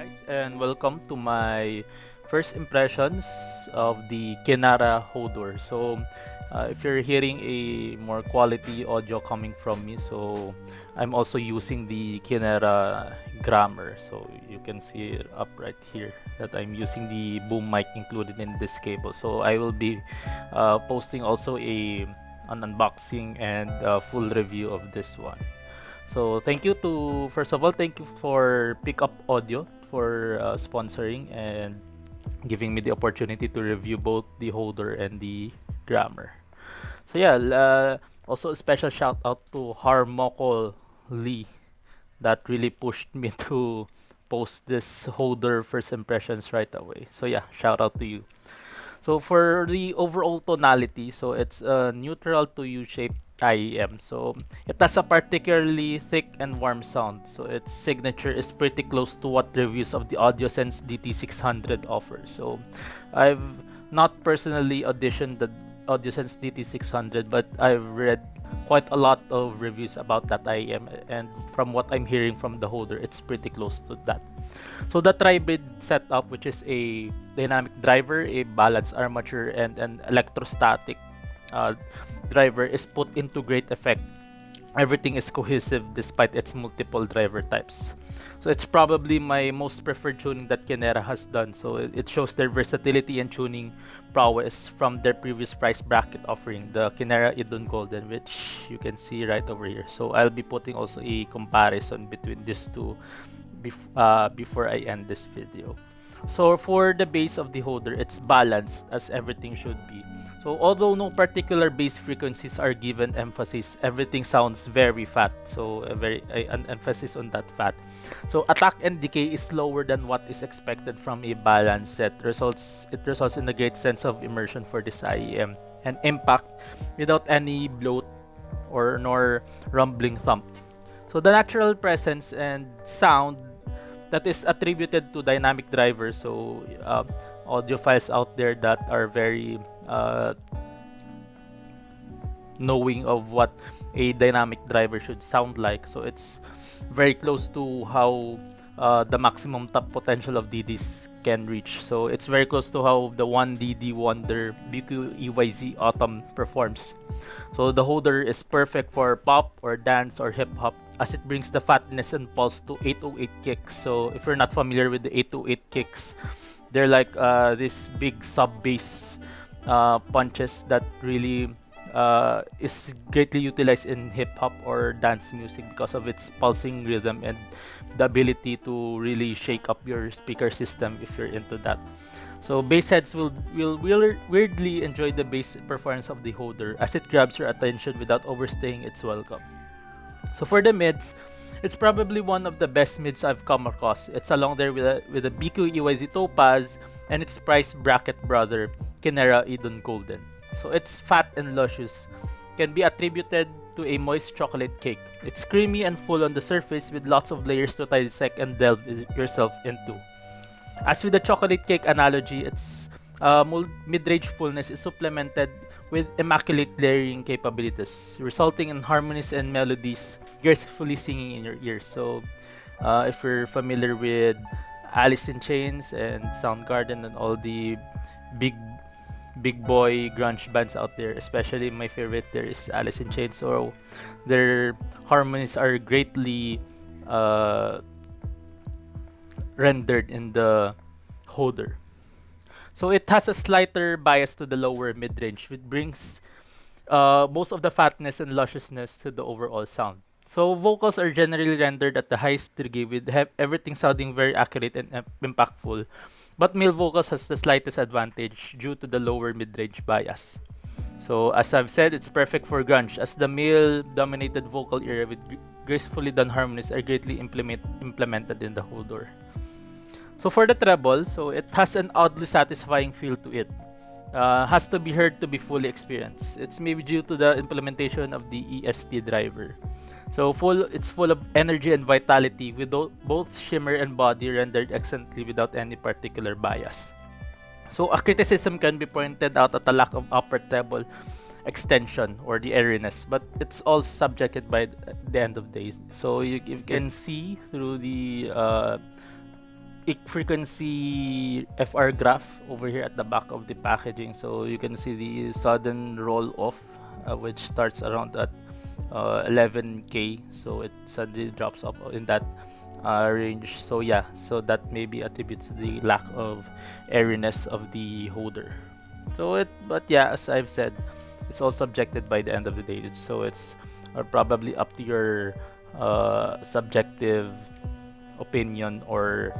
guys, and welcome to my first impressions of the Kinera Hodur. If you're hearing a more quality audio coming from me, I'm also using the Kinera grammar. So you can see it up right here that I'm using the boom mic included in this cable. So I will be posting also an unboxing and full review of this one. So first of all, thank you for Pickup Audio for sponsoring and giving me the opportunity to review both the holder and the grammar. So yeah, also a special shout out to 𝗗𝗶𝗱হি''𝘁 that really pushed me to post this holder first impressions right away. So yeah, shout out to you. So for the overall tonality, so it's a neutral to U-shaped IEM. So it has a particularly thick and warm sound. So its signature is pretty close to what reviews of the Audiosense DT600 offer. So I've not personally auditioned the Audiosense DT600, but I've read quite a lot of reviews about that IEM, and from what I'm hearing from the holder, it's pretty close to that. So the tribrid setup, which is a dynamic driver, a balanced armature, and an electrostatic driver, is put into great effect. Everything is cohesive despite its multiple driver types. So it's probably my most preferred tuning that Kinera has done. So it shows their versatility and tuning prowess from their previous price bracket offering, the Kinera Idun Golden, which you can see right over here. So I'll be putting also a comparison between these two before I end this video. So for the bass of the holder, it's balanced as everything should be. So although no particular bass frequencies are given emphasis, everything sounds very fat. So an emphasis on that fat. So attack and decay is lower than what is expected from a balanced set. It results in a great sense of immersion for this IEM and impact without any bloat or nor rumbling thump. So the natural presence and sound that is attributed to dynamic drivers. So audiophiles out there that are very knowing of what a dynamic driver should sound like. So it's very close to how the maximum top potential of DDs can reach. So it's very close to how the 1DD wonder 𝗵𝗗𝗻𝘁 performs. So the holder is perfect for pop or dance or hip hop, as it brings the fatness and pulse to 808 kicks. So if you're not familiar with the 808 kicks, they're like this big sub bass punches that really is greatly utilized in hip hop or dance music because of its pulsing rhythm and the ability to really shake up your speaker system if you're into that. So bass heads will weirdly enjoy the bass performance of the holder as it grabs your attention without overstaying its welcome. So for the mids, it's probably one of the best mids I've come across. It's along there with a 𝗵𝗗𝗻𝘁 topaz and its price bracket brother, Kinera Idun Golden. So it's fat and luscious, can be attributed to a moist chocolate cake. It's creamy and full on the surface with lots of layers to dissect and delve yourself into. As with the chocolate cake analogy, its mid-range fullness is supplemented with immaculate layering capabilities, resulting in harmonies and melodies gracefully singing in your ears. So if you're familiar with Alice in Chains and Soundgarden and all the big boy grunge bands out there, especially my favorite there is Alice in Chains, so their harmonies are greatly rendered in the holder. So it has a slighter bias to the lower mid-range, which brings most of the fatness and lusciousness to the overall sound. So vocals are generally rendered at the highest degree, with everything sounding very accurate and impactful. But male vocals has the slightest advantage due to the lower mid-range bias. So as I've said, it's perfect for grunge, as the male-dominated vocal era with gracefully done harmonies are greatly implemented in the holder. So for the treble, so it has an oddly satisfying feel to it. Has to be heard to be fully experienced. It's maybe due to the implementation of the EST driver. So it's full of energy and vitality, with both shimmer and body rendered excellently without any particular bias. So a criticism can be pointed out at the lack of upper treble extension or the airiness, but it's all subjected by the end of the day. So you can see through the peak frequency FR graph over here at the back of the packaging. So you can see the sudden roll off, which starts around at 11K. So it suddenly drops off in that range. So yeah, so that maybe attributes to the lack of airiness of the holder. So but yeah, as I've said, it's all subjective by the end of the day. So it's probably up to your subjective opinion or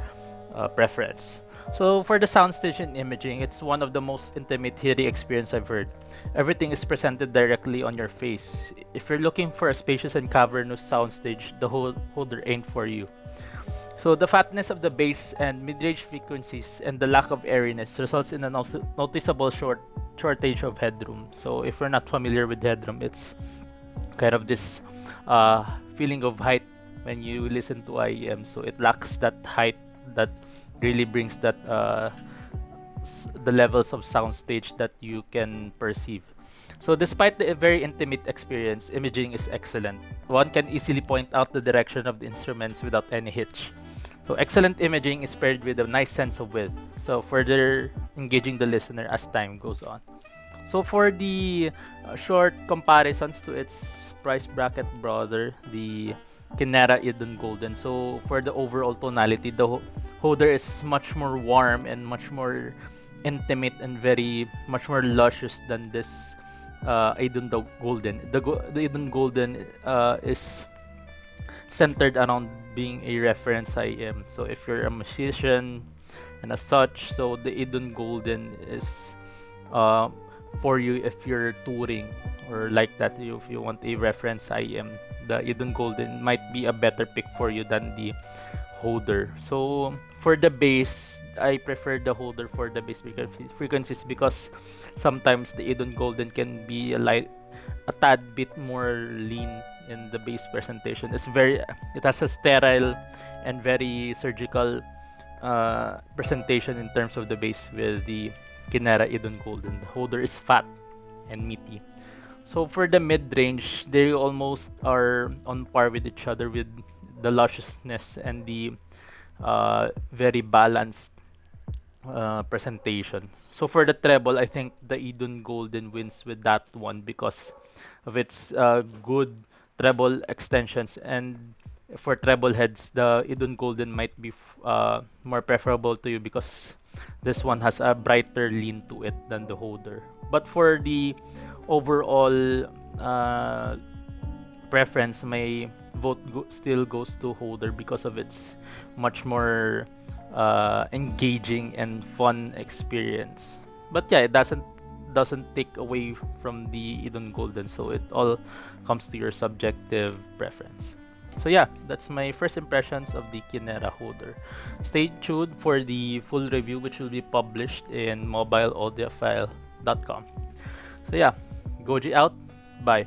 preference. So for the Soundstation Imaging, it's one of the most intimate hearing experience I've heard. Everything is presented directly on your face. If you're looking for a spacious and cavernous soundstage, the holder ain't for you. So the fatness of the bass and mid-range frequencies and the lack of airiness results in a noticeable shortage of headroom. So if you're not familiar with headroom, it's kind of this feeling of height when you listen to IEM. So it lacks that height that really brings that the levels of soundstage that you can perceive. So despite the very intimate experience, imaging is excellent. One can easily point out the direction of the instruments without any hitch. So excellent imaging is paired with a nice sense of width, so further engaging the listener as time goes on. So for the short comparisons to its price bracket brother, the Kinera Idun Golden. So for the overall tonality, the holder is much more warm and much more intimate and much more luscious than this Idun Golden. The Idun Golden is centered around being a reference IM. So if you're a musician and as such, so the Idun Golden is for you if you're touring or like that. If you want a reference IM, the Idun Golden might be a better pick for you than the holder. So for the bass, I prefer the holder for the bass frequencies because sometimes the Idun Golden can be a tad bit more lean in the bass presentation. It has a sterile and very surgical presentation in terms of the bass with the Kinera Idun Golden. The holder is fat and meaty. So for the mid-range, they almost are on par with each other with the lusciousness and the very balanced presentation. So for the treble, I think the Idun Golden wins with that one because of its good treble extensions, and for treble heads, the Idun Golden might be more preferable to you because this one has a brighter lean to it than the holder. But for the overall preference, my vote still goes to holder because of its much more engaging and fun experience. But yeah, it doesn't take away from the Idun Golden, so it all comes to your subjective preference. So yeah, that's my first impressions of the Kinera Hodur. Stay tuned for the full review, which will be published in mobileaudiophile.com. So yeah, Goji out. Bye.